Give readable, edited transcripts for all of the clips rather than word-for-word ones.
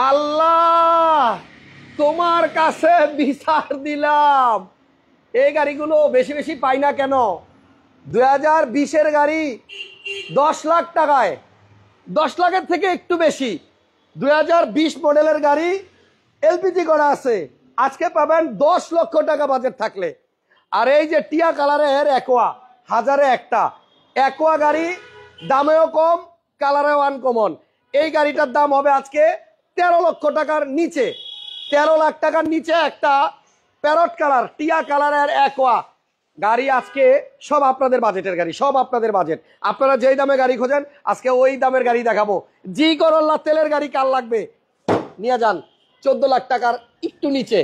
আল্লাহ তোমার কাছে বিচার দিলাম। এই গাড়িগুলো বেশি বেশি পাই না কেন? 2020-এর গাড়ি 10 লাখ টাকায়, 10 লাখের থেকে একটু বেশি 2020 মডেলের গাড়ি এলপিজি করা আছে, আজকে পাবেন 10 লক্ষ টাকা বাজেট থাকলে। আর এই যে টিয়া কালারের অ্যাকোয়া, হাজারে একটা অ্যাকোয়া গাড়ি, দামেও কম, কালারেও আনকমন। এই গাড়িটার দাম হবে আজকে 13 লক্ষ টাকার নিচে। 13 লাখ টাকার নিচে একটা প্যারট কালার টিয়া কালারের অ্যাকোয়া গাড়ি আজকে সব আপনাদের বাজেটের গাড়ি, সব আপনাদের বাজেট। আপনারা যেই দামে গাড়ি খোঁজেন আজকে ওই দামের গাড়ি দেখাবো। জি করোলা তেলের গাড়ি কার লাগবে নিয়ে যান, 14 লাখ টাকার একটু নিচে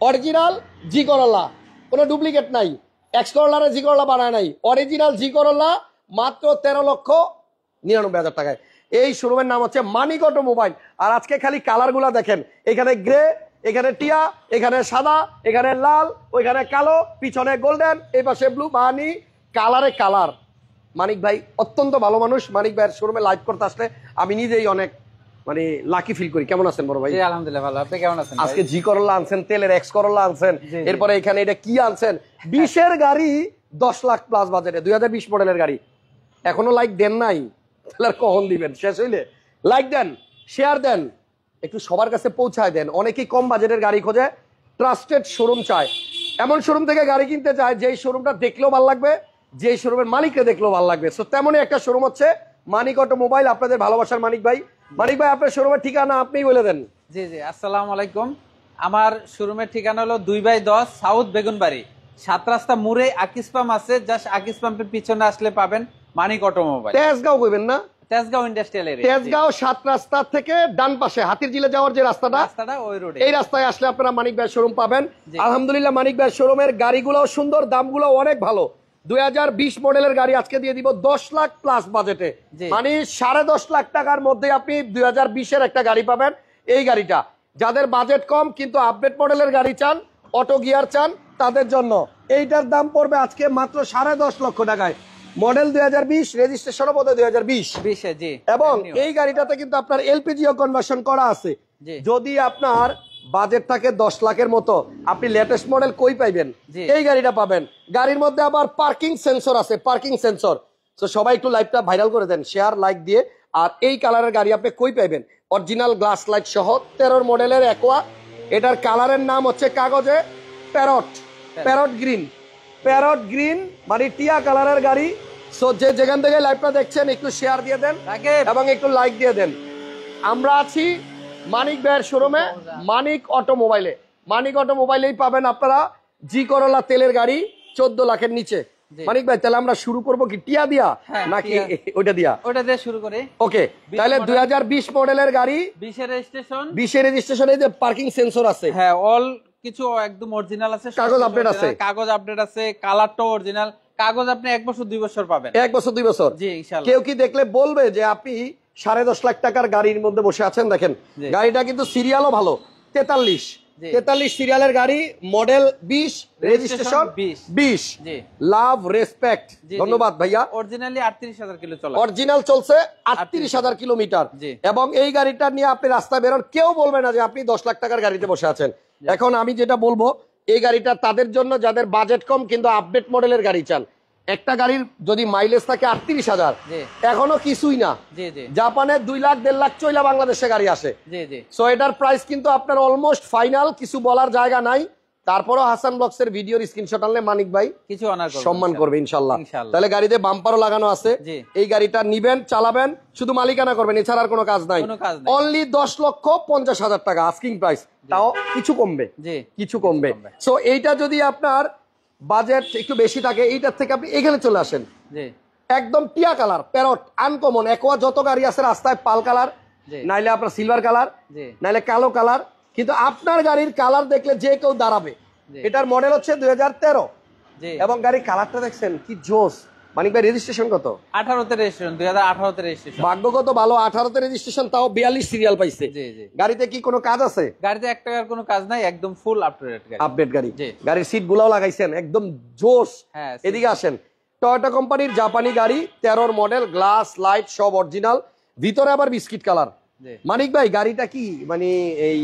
অরিজিনাল জি করোলা, কোনো ডুপ্লিকেট নাই। এক্স করোলারে জি করোলা বানায় নাই, অরিজিনাল জি করোলা মাত্র 13 লক্ষ 99 হাজার টাকায়। এই শোরুমের নাম হচ্ছে মানিক অটোমোবাইল। আর আজকে খালি কালারগুলা দেখেন, এখানে গ্রে, এখানে টিয়া, এখানে সাদা, এখানে লাল, ওইখানে কালো, পিছনে গোল্ডেন, এই পাশে ব্লু, মানে কালারে কালার। মানিক ভাই অত্যন্ত ভালো মানুষ। মানিক ভাইয়ের শোরুমে লাইভ করতে আসলে আমি নিজেই অনেক মানে লাকি ফিল করি। কেমন আছেন বড় ভাই? আলহামদুলিল্লাহ ভালো, আপনি কেমন আছেন? আজকে জি করোলা আনছেন, তেলের এক্স করোলা আনছেন, এরপরে এখানে এটা কি আনছেন? 20-এর গাড়ি 10 লাখ প্লাস বাজেটে, 2020 মডেলের গাড়ি। এখনো লাইক দেন নাই, তাহলে আর কখন দিবেন? শেষ হইলে লাইক দেন, শেয়ার দেন, একটু সবার কাছে পৌঁছায় দেন। অনেকেই কম বাজেটের গাড়ি খোঁজে, ট্রাস্টেড শোরুম চায়, এমন শোরুম থেকে গাড়ি কিনতে চায় যেই শোরুমটা দেখলেও ভালো লাগবে, যেই শোরুমের মালিককে দেখলেও ভালো লাগবে। সো তেমনই একটা শোরুম হচ্ছে মানিক অটোমোবাইল, আপনাদের ভালোবাসার মানিক ভাই। মানিক ভাই আপনার শোরুমের ঠিকানা আপনিই বলে দেন। জি জি, আসসালামু আলাইকুম। আমার শোরুমের ঠিকানা হলো 2/10 সাউথ বেগুনবাড়ি, 7 রাস্তা মোড়ে আকিস পাম্প আছে, জাস্ট আকিস পাম্পের পিছনে আসলে পাবেন মানিক অটোমোবাইল। তেজগাঁও কইবেন না? তেজগাঁও ইন্ডাস্ট্রিয়াল এরিয়া, তেজগাঁও 7 রাস্তা থেকে ডান পাশে হাতিরঝিলে যাওয়ার যে রাস্তাটা ওই রোডে, এই রাস্তায় আসলে আপনারা মানিক ভাইয়ের শোরুম পাবেন। আলহামদুলিল্লাহ মানিক ভাইয়ের শোরুমের গাড়িগুলোও সুন্দর, দামগুলো অনেক ভালো। 2020 মডেলের গাড়ি আজকে দিয়ে দিব 10 লাখ প্লাস বাজেটে, মানে 10.5 লাখ টাকার মধ্যে আপনি 2020-এর একটা গাড়ি পাবেন। এই গাড়িটা যাদের বাজেট কম কিন্তু আপডেট মডেলের গাড়ি চান, অটো গিয়ার চান, তাদের জন্য এইটার দাম পড়বে আজকে মাত্র 10.5 লক্ষ টাকায়। মডেল 2020, রেজিস্ট্রেশন বোধ হয় 2020, এবং এই গাড়িটাতে কিন্তু আপনার এলপিজিও কনভার্সন করা আছে। যদি আপনার বাজেট থাকে 10 লাখের মতো, আপনি লেটেস্ট মডেল কই পাইবেন? এই গাড়িটা পাবেন। গাড়ির মধ্যে আবার পার্কিং সেন্সর আছে, পার্কিং সেন্সর। তো সবাই একটু লাইভটা ভাইরাল করে দেন, শেয়ার লাইক দিয়ে। আর এই কালারের গাড়ি আপনি কই পাইবেন? অরিজিনাল গ্লাস লাইট সহ 13 মডেলের অ্যাকোয়া। এটার কালারের নাম হচ্ছে কাগজে parrot, parrot green, parrot green মানে টিয়া কালারের গাড়ি। সো যে যেখান থেকে লাইভটা দেখছেন একটু শেয়ার দিয়ে দেন এবং একটু লাইক দিয়ে দেন। আমরা আছি মানিক ভাইয়ের শোরুমে, মানিক অটোমোবাইলে। মানিক অটোমোবাইলেই পাবেন আপনারা জি করোলা তেলের গাড়ি 14 লাখের নিচে। মানিক ভাই তাহলে আমরা শুরু করবো কি টিয়া দিয়া নাকি ওইটা দিয়া? ওইটা দিয়ে শুরু করি। ওকে, তাহলে 2020 মডেলের গাড়ি, 20 রেজিস্ট্রেশন, 20 রেজিস্ট্রেশন। এই যে পার্কিং সেন্সর আছে, হ্যাঁ অল কিছু একদম অরিজিনাল আছে, কাগজ আপডেট আছে, কাগজ আপডেট আছে, কালারটাও অরিজিনাল। কাগজ আপনি 1 বছর 2 বছর পাবেন, 1 বছর 2 বছর। জি ইনশাআল্লাহ। কেউ কি দেখলে বলবে যে আপনি 10.5 লাখ টাকার গাড়ির মধ্যে বসে আছেন? দেখেন গাড়িটা কিন্তু সিরিয়ালও ভালো, 43 সিরিয়ালের গাড়ি, মডেল 20, রেজিস্ট্রেশন 20। লাভ রেসপেক্ট, ধন্যবাদ ভাইয়া। অরিজিনালি 38,000 কিলো চলে, অরিজিনাল চলছে 38,000 কিলোমিটার। এবং এই গাড়িটা নিয়ে আপনি রাস্তায় বেরোন, কেউ বলবে না যে আপনি 10 লাখ টাকার গাড়িতে বসে আছেন। এখন আমি যেটা বলবো, এই গাড়িটা তাদের জন্য যাদের বাজেট কম কিন্তু আপডেট মডেলের গাড়ি চান। একটা গাড়ির যদি মাইলেজ থাকে 38,000, এখনো কিছুই না। জাপানে 2 লাখ 1.5 লাখ চইলা বাংলাদেশে গাড়ি আসে। সো এটার প্রাইস কিন্তু আপনার অলমোস্ট ফাইনাল, কিছু বলার জায়গা নাই। তারপরও হাসান ব্লগসের ভিডিওর স্ক্রিনশট আনলে মানিক ভাই কিছু সম্মান করবে ইনশাল্লাহ। তাহলে গাড়িতে বাম্পারও লাগানো আছে। এই গাড়িটা নিবেন, চালাবেন, শুধু মালিকানা করবেন, এছাড়া আর কোনো কাজ নাই। অনলি 10,50,000 টাকা আস্কিং প্রাইস, তাও কিছু কমবে, কিছু কমবে। সো এইটা যদি আপনার বাজেট একটু বেশি থাকে, এইটার থেকে আপনি এখানে চলে আসেন। একদম টিয়া কালার, প্যারট আনকমন অ্যাকোয়া যত গাড়ি আছে রাস্তায় পাল কালার, নাইলে আপনার সিলভার কালার, নাইলে কালো কালার, কিন্তু আপনার গাড়ির কালার দেখলে যে কেউ দাঁড়াবে। এটার মডেল হচ্ছে 2013, এবং গাড়ির কালারটা দেখছেন কি জোস। মানিক ভাই রেজিস্ট্রেশন কত? 18তে রেজিস্ট্রেশন, 2018তে রেজিস্ট্রেশন। ভাগ্য কত ভালো, 18তে রেজিস্ট্রেশন, তাও 42 সিরিয়াল পাইছে। গাড়িতে কি কোনো কাজ আছে? গাড়িতে 1 টাকার কোনো কাজ নাই, একদম ফুল আপ টু ডেট গাড়ি, আপডেট গাড়ি। গাড়ির সিট গুলাও লাগাইছেন একদম জোস। এদিকে আসেন, টয়োটা কোম্পানির জাপানি গাড়ি, 13 মডেল, গ্লাস লাইট সব অরিজিনাল, ভিতরে আবার বিস্কিট কালার। জি। মানিক ভাই গাড়িটা কি মানে এই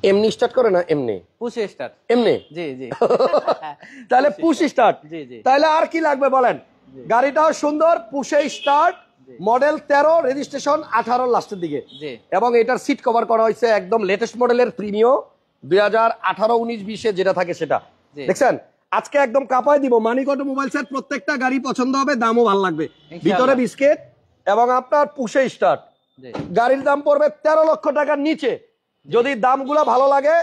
এমনি স্টার্ট করে না এমনি পুশ স্টার্ট। এমনি জি জি তাহলে পুশ স্টার্ট, জি জি তাহলে আর কি লাগবে বলেন? জি। গাড়িটাও সুন্দর, পুশে স্টার্ট, জি। মডেল 13, রেজিস্ট্রেশন 18 লাস্টের দিকে, জি এবং এটার সিট কভার করা হয়েছে একদম লেটেস্ট মডেলের প্রিমিয়াম 2018, 19, 20 যেটা থাকে সেটা। জি। দেখছেন আজকে একদম কাপায় দিব। মানিক অটোমোবাইলসের প্রত্যেকটা গাড়ি পছন্দ হবে, দামও ভালো লাগবে। ইনশাআল্লাহ। ভিতরে বিস্কিট এবং আপনার পুশে স্টার্ট। জি গাড়ির দাম পড়বে 13 লক্ষ টাকার নিচে। যদি দামগুলো ভালো লাগে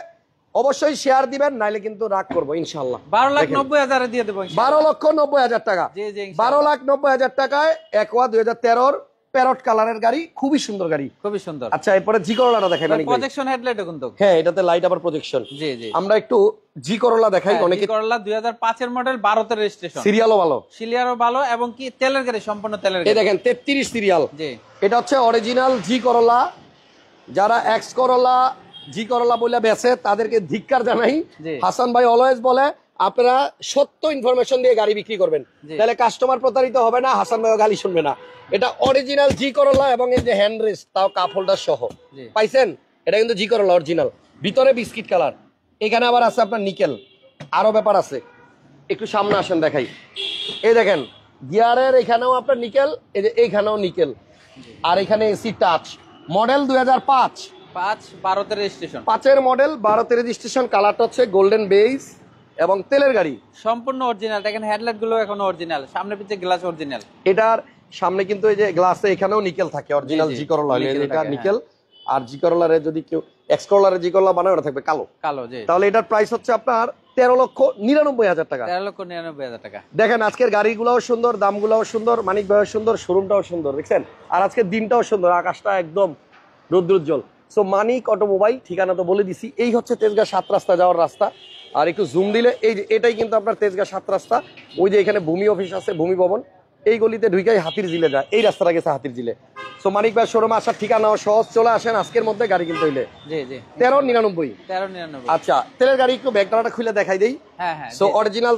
অবশ্যই শেয়ার দিবেন, নাইলে কিন্তু রাগ করবো ইনশাল্লাহ। 12,90,000 দিয়ে দেবো 12,90,000 টাকা। জি জি 12,90,000 টাকায় একোয়া 2013 প্যারট কালারের গাড়ি, খুবই সুন্দর গাড়ি, খুবই সুন্দর। আচ্ছা এরপরে জি করোলাটা দেখাই মানিক ভাই। প্রজেকশন হেডলাইটও কিন্তু। হ্যাঁ এটাতে লাইট আবার প্রজেকশন। জি জি আমরা একটু জি করোলা দেখাই। অনেকে করলা 2005 এর মডেল, 12 এর রেজিস্ট্রেশন, সিরিয়ালও ভালো, সিলিয়ারও ভালো, এবং কি তেলের গাড়ি, সম্পূর্ণ তেলের এই গাড়ি। দেখেন 33 সিরিয়াল। জি এটা হচ্ছে অরিজিনাল জি করোলা। যারা এক্স করোলা জি করোলা বলে বেছে তাদেরকে ধিক্কার জানাই। জি। হাসান ভাই অলওয়েজ বলে আপনারা সত্য ইনফরমেশন দিয়ে গাড়ি বিক্রি করবেন, জি। তাহলে কাস্টমার প্রতারিত হবে না, হাসান ভাই গালি শুনবে না। এটা অরিজিনাল জি করোলা, এবং এই যে হ্যান্ড রেস্ট তাও কাপ হোল্ডার সহ জি। পাইছেন। এটা কিন্তু জি করোলা অরিজিনাল, ভিতরে বিস্কিট কালার। এখানে আবার আছে আপনার নিকেল, আরো ব্যাপার আছে। একটু সামনে আসেন দেখাই। এই দেখেন গিয়ারের এখানেও আপনার নিকেল, এই যে এইখানেও নিকেল, আর এখানে এসি টাচ। মডেল 2005, 5 12 তে রেজিস্ট্রেশন, 5-এর মডেল, 12-তে রেজিস্ট্রেশন। কালারটা হচ্ছে গোল্ডেন বেজ এবং তেলের গাড়ি। সম্পূর্ণ অরিজিনাল। দেখেন হেডলাইট গুলো এখনো অরিজিনাল, সামনে পিছে গ্লাস অরিজিনাল। এটার সামনে কিন্তু এই যে গ্লাসে এখানেও নিকেল থাকে, অরিজিনাল জি, জি, জি করোলা হলে নিকেল এটা থাকে, নিকেল। আর জি করোলারে যদি কেউ এক্স করোলারে জি করোলা বানায় ওটা থাকবে কালো। কালো। জি তাহলে এটার প্রাইস হচ্ছে আপনার 13,99,000 টাকা। 13,99,000 টাকা। দেখেন আজকের গাড়িগুলোও সুন্দর, দামগুলোও সুন্দর, মানিক ভাইও সুন্দর, শোরুমটাও সুন্দর, দেখছেন। আর আজকের দিনটাও সুন্দর, আকাশটা একদম রৌদ্রোজ্জ্বল। সো মানিক অটোমোবাইল, ঠিকানা তো বলে দিছি, এই হচ্ছে তেজগাঁ 7 রাস্তা যাওয়ার রাস্তা। আর একটু জুম দিলে এই যে এটাই কিন্তু আপনার তেজগাঁ 7 রাস্তা। ওই যে এখানে ভূমি অফিস আছে, ভূমি ভবন, এই গলিতে ঢুকাই হাতির জিলে যায়, এই রাস্তাটা গেছে হাতির জিলে। সো মানিক ভাই শোরুমে আসার ঠিকানাও সহজ, চলে আসেন আজকের মধ্যে গাড়ি কিনতে হইলে। জি জি 13,99। 13,99। আচ্ছা তেলের গাড়ি একটু ব্যাকডালাটা খুলে দেখাই দেই। হ্যাঁ হ্যাঁ। সো অরিজিনাল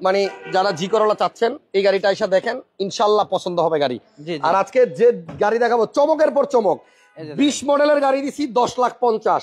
মানে যারা জি করোলা চাচ্ছেন এই গাড়িটা এসে দেখেন, ইনশাল্লাহ পছন্দ হবে গাড়ি। জি, জি। আর আজকে যে গাড়ি দেখাবো চমকের পর চমক। এই যে 20 মডেলের গাড়ি দিছি 10,50,000,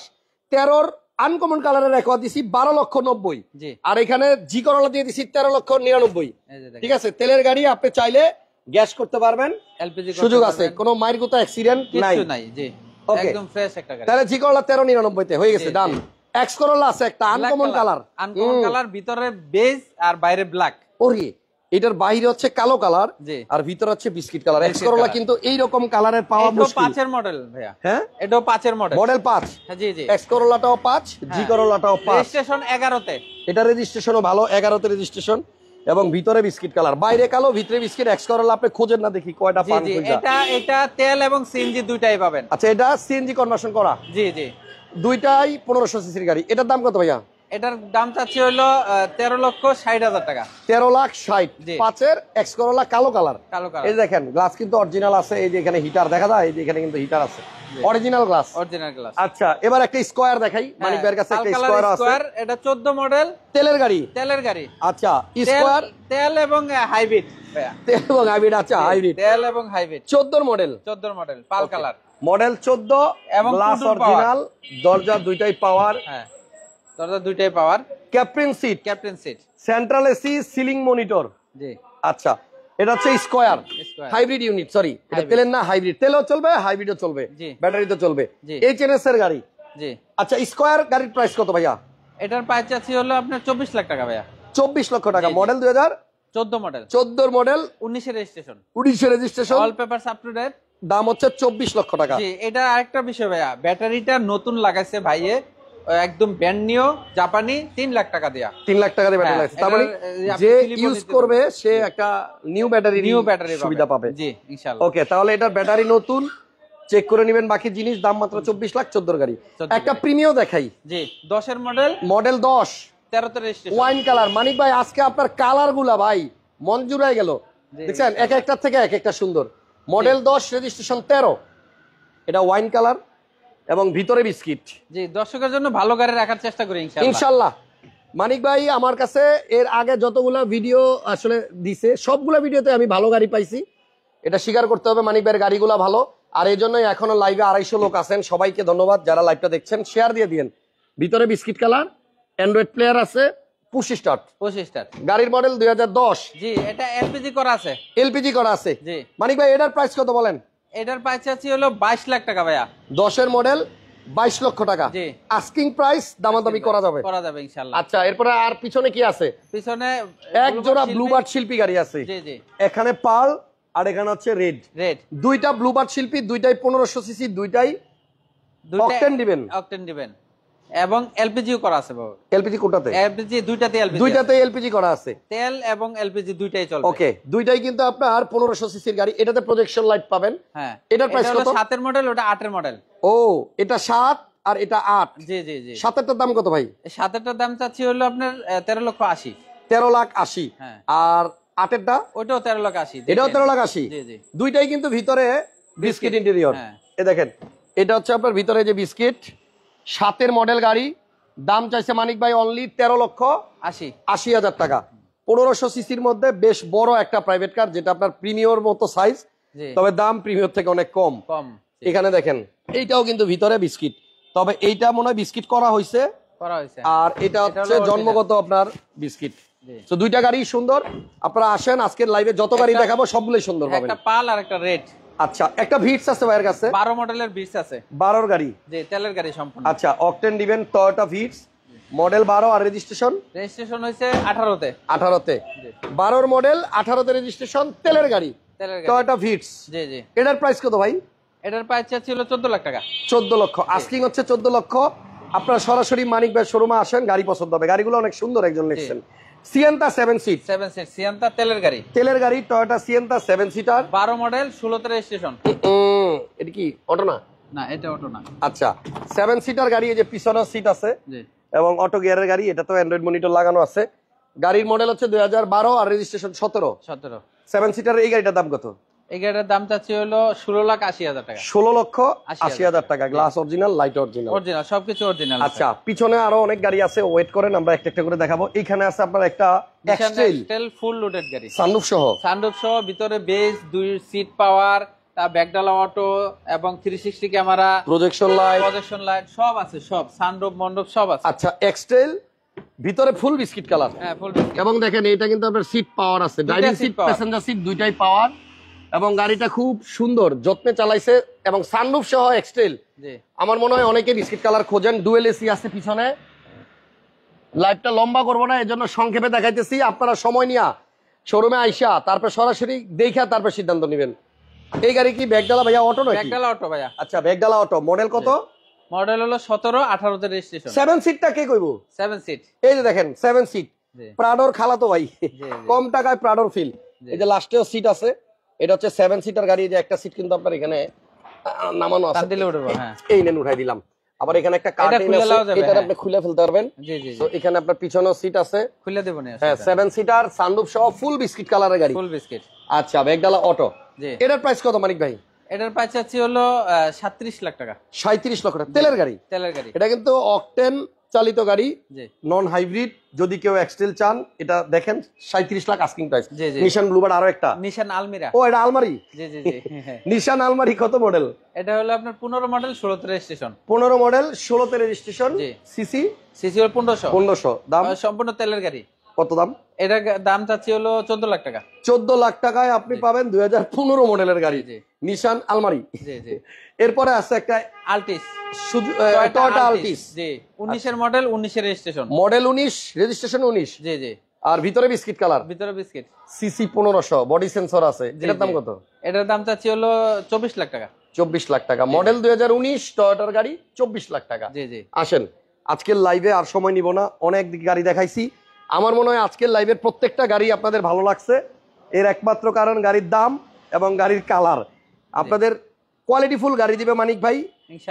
13-র আনকমন কালারের রেকর্ড দিছি 12,90,000। জি। আর এখানে জি করোলা দিয়ে দিছি 13,99,000। এই যে দেখেন ঠিক আছে, তেলের গাড়ি আপনি চাইলে গ্যাস করতে পারবেন, এলপিজি সুযোগ আছে, কোনো মায়ের কোথাও অ্যাক্সিডেন্ট নাই। কিছু নাই। জি Okay. একদম ফ্রেশ একটা গাড়ি। তাহলে জি করোলা 13,99,000 হয়ে গেছে, জি, ডান। জি। এক্স করোলা আছে একটা আনকমন কালার, আনকমন কালার, ভিতরে বেজ আর বাইরে ব্ল্যাক। ওরে এটার বাইরে হচ্ছে কালো কালার, জি। আর ভিতরে হচ্ছে বিস্কিট কালার। এক্স বিস্কিট করোলা কালার। কিন্তু এইরকম কালারের পাওয়া এটাও মুশকিল। 5 এর মডেল ভাইয়া। হ্যাঁ এটাও 5 এর মডেল। মডেল 5। হ্যাঁ জি জি। এক্স করোলাটাও 5, জি হ্যাঁ। করোলাটাও 5। রেজিস্ট্রেশন 11 তে। এটা রেজিস্ট্রেশনও ভালো, 11-তে রেজিস্ট্রেশন, এবং ভিতরে বিস্কিট কালার, বাইরে কালো ভিতরে বিস্কিট। এক্স করোলা আপনি খোঁজেন না দেখি কয়টা জি পান জি খুঁজা। এটা তেল এবং সিএনজি দুইটাই পাবেন। আচ্ছা এটা সিএনজি কনভার্সন করা, জি জি। দুইটাই 1500 সিসির গাড়ি। এটার দাম কত ভাইয়া? এটার দাম চাচ্ছি হলো 13,60,000 টাকা। 13,60,000। জি। 5-এর এক্স করোলা কালো কালার। কালো এই কালার, দেখেন গ্লাস কিন্তু অরিজিনাল আছে, এই যে এখানে হিটার দেখা যায়, এই যে এখানে কিন্তু হিটার আছে, অরিজিনাল গ্লাস। Original glass. আচ্ছা এবার একটা স্কয়ার দেখাই, মানিক ভাইয়ের কাছে একটা স্কয়ার আছে। এটা 14 মডেল, তেলের গাড়ি। তেলের গাড়ি। আচ্ছা স্কয়ার তেল এবং হাইব্রিড ভাইয়া। তেল এবং হাইব্রিড। আচ্ছা হাইব্রিড, তেল এবং হাইব্রিড। 14 মডেল, 14 মডেল, পাল কালার। মডেল 14, এবং গ্লাস টুটুল অরিজিনাল, দরজা দুইটাই পাওয়ার, হ্যাঁ দরজা দুইটাই power, captain seat, captain seat. Central AC, ceiling monitor. জি আচ্ছা এটা হচ্ছে square square. Hybrid unit, sorry এটা Hybrid। তেলের না, হাইব্রিড। তেলও চলবে হাইব্রিডও চলবে, জি। ব্যাটারিতে চলবে। জি। এইচএনএস এর গাড়ি। জি আচ্ছা স্কয়ার গাড়ির প্রাইস কত ভাইয়া? এটার প্রাইস চাচ্ছি হলো আপনার 24 লাখ টাকা ভাইয়া। 24 লক্ষ টাকা। জি, জি। মডেল 14 মডেল, 2014 মডেল, 19 এর registration, 19 registration, all papers up to date. দাম হচ্ছে 24 লক্ষ টাকা। জি এটা আরেকটা বিষয় ভাইয়া, ব্যাটারিটা নতুন লাগাইছে ভাইয়ে, একদম ব্র্যান্ড নিউ জাপানি, 3 লাখ টাকা দেয়া। 3 লাখ টাকা দিয়ে ব্যাটারি হ্যাঁ, লাগছে, তার মানে এটার, আপনি যে Philips-ও ইউজ নিতে করবে সে একটা নিউ ব্যাটারি সুবিধা পাবে। জি ইনশাআল্লাহ। ওকে তাহলে এটার ব্যাটারি নতুন, চেক করে নেবেন বাকি জিনিস। দাম মাত্র 24 লাখ, 14 গাড়ি। 14 একটা গাড়ি। প্রিমিয়াম দেখাই, জি 10 এর মডেল, মডেল 10, 13 তে রেজিস্ট্রেশন। Wine colour. মানিক ভাই আজকে আপনার কালার গুলা ভাই মন জুড়াই গেল, জি, দেখছেন এক একটার থেকে এক একটা সুন্দর। মডেল 10, রেজিস্ট্রেশন 13, এটা ওয়াইন কালার এবং ভিতরে বিস্কিট। জি দর্শকের জন্য ভালো গাড়ি রাখার চেষ্টা করি ইনশাআল্লাহ। ইনশাল্লাহ। মানিক ভাই আমার কাছে এর আগে যতগুলা ভিডিও আসলে দিছে সবগুলা ভিডিওতে আমি ভালো গাড়ি পাইছি, এটা স্বীকার করতে হবে। মানিক ভাইয়ের গাড়িগুলা ভালো, আর এই জন্যই এখনো লাইভে 250 লোক আছেন, সবাইকে ধন্যবাদ যারা লাইভটা দেখছেন, শেয়ার দিয়ে দিয়েন। ভিতরে বিস্কিট কালার, অ্যান্ড্রয়েড প্লেয়ার আছে, পুশ স্টার্ট। গাড়ির মডেল 2010। জি, এটা এলপিজি করা আছে। এলপিজি করা আছে। জি মানিক ভাই, এটার প্রাইস কত বলেন? এটার প্রাইস আছে হলো 22 লাখ টাকা ভাইয়া। 10 এর মডেল, 22 লক্ষ টাকা। জি, আস্কিং প্রাইস, দামাদামি করা যাবে ইনশাআল্লাহ। আচ্ছা, এরপরে আর পিছনে কি আছে? পিছনে এক জোড়া ব্লুবার্ড শিল্পী গাড়ি আছে। জি জি, এখানে পার্ল আর এখানে হচ্ছে রেড। দুইটা ব্লুবার্ড শিল্পী, দুইটাই 1500 সিসি, দুইটাই অকটেন দিবেন এবং এলপিজিও করা আছে বাবা। এলপিজি কোটাতে? এলপিজি দুইটাতে এলপিজি করা আছে। তেল এবং এলপিজি দুইটাই চলবে। ওকে, দুইটাই কিন্তু আপনার 1500 সিসির গাড়ি। এটাতে প্রজেকশন লাইট পাবেন। হ্যাঁ, এটার প্রাইস কত? 7 এর মডেল, ওটা 8 এর মডেল। ও, এটা 7 আর এটা 8। জি জি জি। 7এরটার দাম কত ভাই? 7এরটার দাম চাচ্ছি হলো আপনার 13 লক্ষ 80। 13 লাখ 80। হ্যাঁ। আর 8এরটা? ওইটাও 13 লক্ষ 80। এটাও 13 লাখ 80। জি জি। দুইটাই কিন্তু ভিতরে বিস্কিট ইন্টেরিয়র। হ্যাঁ। এই দেখেন, এটা হচ্ছে আপনার ভিতরে যে বিস্কিট। 7এর মডেল গাড়ি, দাম চাইছে মানিক ভাই অনলি 13 লক্ষ 80 হাজার টাকা। 1500 সিসির মধ্যে বেশ বড় একটা প্রাইভেট কার, যেটা আপনার প্রিমিয়র মতো সাইজ, তবে দাম প্রিমিয়র থেকে অনেক কম। এখানে দেখেন, এইটাও কিন্তু ভিতরে বিস্কিট, তবে এইটা মনে হয় বিস্কিট করা হয়েছে, আর এটা হচ্ছে জন্মগত আপনার বিস্কিট। তো দুইটা গাড়ি সুন্দর। আপনারা আসেন, আজকের লাইভে যত গাড়ি দেখাবো সবগুলোই সুন্দর পাবেন। একটা পাল আর একটা রেড। আচ্ছা, একটা ভিটস আছে ভাইয়ের কাছে, 12 মডেলের ভিটস আছে। 12 গাড়ি? জি, তেলের গাড়ি সম্পূর্ণ। আচ্ছা, অকটেন দিবেন, টয়োটা ভিটস, মডেল 12 আর রেজিস্ট্রেশন হইছে 18 তে। 12 মডেল, 18 তে রেজিস্ট্রেশন, তেলের গাড়ি, টয়োটা ভিটস। জি জি। এটার প্রাইস কত ভাই? এটার প্রাইস ছিল 14 লাখ টাকা। 14 লক্ষ, আস্কিং হচ্ছে 14 লক্ষ। আপনারা সরাসরি মানিক ভাই শোরুমে আসেন, গাড়ি পছন্দ হবে। গাড়িগুলো অনেক সুন্দর, একজন লিখছেন। Sienta 7 seat. সিয়েন্তা তেলের গাড়ি, টয়োটা সিয়েন্তা 7 সিটার, 12 মডেল, 16 তে রেজিস্ট্রেশন। এটা কি অটো না? না, এটা অটো না। আচ্ছা, 7 সিটার গাড়ি, এই যে পিছনের সিট আছে এবং অটো গিয়ারের গাড়ি। এটা তো অ্যান্ড্রয়েড মনিটর লাগানো আছে। গাড়ির মডেল হচ্ছে 2012 আর রেজিস্ট্রেশন 17। 7 সিটার এই গাড়িটার দাম কত? এই গাড়িটার দাম চাচ্ছি হলো 16 লাখ 80 হাজার টাকা। 16 লক্ষ 80 হাজার টাকা। গ্লাস অরিজিনাল, লাইট অরিজিনাল, সবকিছু অরিজিনাল। আচ্ছা, পিছনে আরো অনেক গাড়ি আছে, ওয়েট করেন, আমরা একটা একটা করে দেখাবো। এখানে আছে আপনার একটা এক্সটেল ফুল লোডেড গাড়ি, সানরুফ সহ, ভিতরে বেস, 2 সিট পাওয়ার, ব্যাকডালা অটো এবং 360 ক্যামেরা, প্রজেকশন লাইট সব আছে, সব সানরুফ মন্ডপ সব আছে। আচ্ছা, এক্সটেল, ভিতরে ফুল বিস্কিট কালার। হ্যাঁ, ফুল বিস্কিট। এবং দেখেন, এটা কিন্তু আপনার সিট পাওয়ার আছে, ড্রাইভিং সিট, প্যাসেঞ্জার সিট দুইটাই পাওয়ার, এবং গাড়িটা খুব সুন্দর যত্নে চালাইছে, এবং সানরুফ সহ এক্সটেল। আমার মনে হয় অনেকে বিস্কিট কালার খোঁজেন। ডুয়েল এসি আছে পিছনে। লাইভটা লম্বা করবো না, এজন্য সংক্ষেপে দেখাইতেছি। আপনারা সময় নিয়ে শোরুমে আইসা তারপর সরাসরি দেখা তারপর সিদ্ধান্ত নেবেন। এই গাড়ি কি ব্যাগডালা ভাইয়া অটো নাকি? ব্যাগডালা অটো ভাইয়া। আচ্ছা, ব্যাগডালা অটো। মডেল কত? মডেল হলো 17, 18 তে রেজিস্ট্রেশন। 7 সিটটা কে কইবো? 7 সিট। এই যে দেখেন, 7 সিট, প্রাডোর খালাতো ভাই, কম টাকায় প্রাডোর ফিল। এই যে লাস্টেও সিট আছে। এটা হচ্ছে 7 সিটার গাড়ি। যে একটা সিট কিন্তু আপনার এখানে নামানো আছে, দিলে উঠবে। হ্যাঁ, এই নেন, উঠাই দিলাম। আবার এখানে একটা কার্টেন আছে, এটা আপনি খুলে ফেলতে পারবেন। জি জি। তো এখানে আপনার পিছনেও সিট আছে, খুলে দেব না। হ্যাঁ, 7 সিটার, সানরুফ সহ, ফুল বিস্কিট কালারের গাড়ি, ফুল বিস্কিট। আচ্ছা, ব্যাগডালা অটো। এটার প্রাইস কত মানিক ভাই? এটার প্রাইস আছে হলো 37 লাখ টাকা। 37 লক্ষ টাকা। তেলের গাড়ি? তেলের গাড়ি। এটা কিন্তু অকটেন চালিত গাড়ি, নন হাইব্রিড। যদি কেউ এক্সটেল চান, এটা দেখেন 37 লাখ আস্কিং প্রাইস। নিশান ব্লুবার্ড, আরো একটা নিশান আলমিরা। ও, এটা আলমারি? জি জি জি। নিশান আলমারি কত মডেল? এটা হলো আপনার 15 মডেল, 16 তে রেজিস্ট্রেশন। 15 মডেল, 16 তে রেজিস্ট্রেশন। সিসি হলো 1500। দাম সম্পূর্ণ তেলের গাড়ি। কত দাম? এটার দাম চাচ্ছি হলো 14 লাখ টাকা। 14 লাখ টাকায় আপনি পাবেন 2015 মডেলের গাড়ি, নিশান আলমারি। জি জি। এরপরে আছে একটা আলটিস, টয়োটা আলটিস। জি, 19 এর মডেল, 19 এর রেজিস্ট্রেশন। Model 19, registration 19। জি জি। আর ভিতরে বিস্কিট কালার? ভিতরে বিস্কিট। সিসি 1500, বডি সেন্সর আছে। এটার দাম কত? এটার দাম চাচ্ছি হলো 24 লাখ টাকা। 24 লাখ টাকা। মডেল 2019, টয়োটার গাড়ি, 24 লাখ টাকা। জি জি। আসেন, আজকের লাইভে আর সময় নিব না, অনেক গাড়ি দেখাইছি। আমার মনে হয় আজকের লাইভের প্রত্যেকটা গাড়ি আপনাদের ভালো লাগছে। এর একমাত্র কারণ গাড়ির দাম এবং গাড়ির কালার। আপনাদের কোয়ালিটিফুল গাড়ি দিবে মানিক ভাই,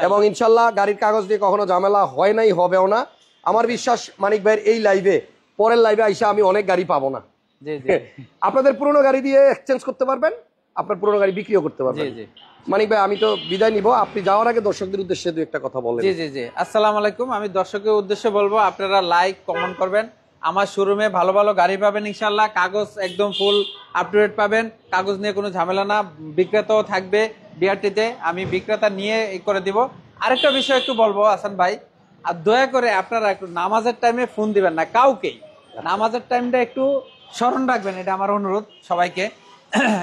এবং ইনশাল্লাহ গাড়ির কাগজ দিয়ে কখনো ঝামেলা হয় নাই, হবেও না। আমার বিশ্বাস মানিক ভাইয়ের এই লাইভে, পরের লাইভে আইসা আমি অনেক গাড়ি পাবো না। আপনাদের পুরোনো গাড়ি দিয়ে এক্সচেঞ্জ করতে পারবেন, আপনার পুরোনো গাড়ি বিক্রিও করতে পারবেন। মানিক ভাই, আমি তো বিদায় নিব, আপনি যাওয়ার আগে দর্শকদের উদ্দেশ্যে দুই একটা কথা বলেন। জি জি জি। আসসালামু আলাইকুম। আমি দর্শকের উদ্দেশ্যে বলবো, আপনারা লাইক কমেন্ট করবেন, আমার শোরুমে ভালো ভালো গাড়ি পাবেন ইনশাল্লাহ, কাগজ একদম ফুল আপ টু ডেট পাবেন, কাগজ নিয়ে কোনো ঝামেলা না। বিক্রেতাও থাকবে বিআরটিতে, আমি বিক্রেতা নিয়ে করে দিব। আরেকটা বিষয় একটু বলবো হাসান ভাই, আর দয়া করে আপনারা একটু নামাজের টাইমে ফোন দিবেন না কাউকেই, নামাজের টাইমটা একটু স্মরণ রাখবেন, এটা আমার অনুরোধ সবাইকে।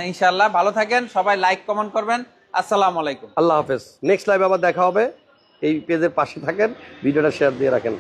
ইনশাল্লাহ ভালো থাকেন সবাই, লাইক কমেন্ট করবেন। আসসালামু আলাইকুম। আল্লাহ হাফেজ। নেক্সট লাইভ আবার দেখা হবে। এই পেজের পাশে থাকেন, ভিডিওটা শেয়ার দিয়ে রাখেন।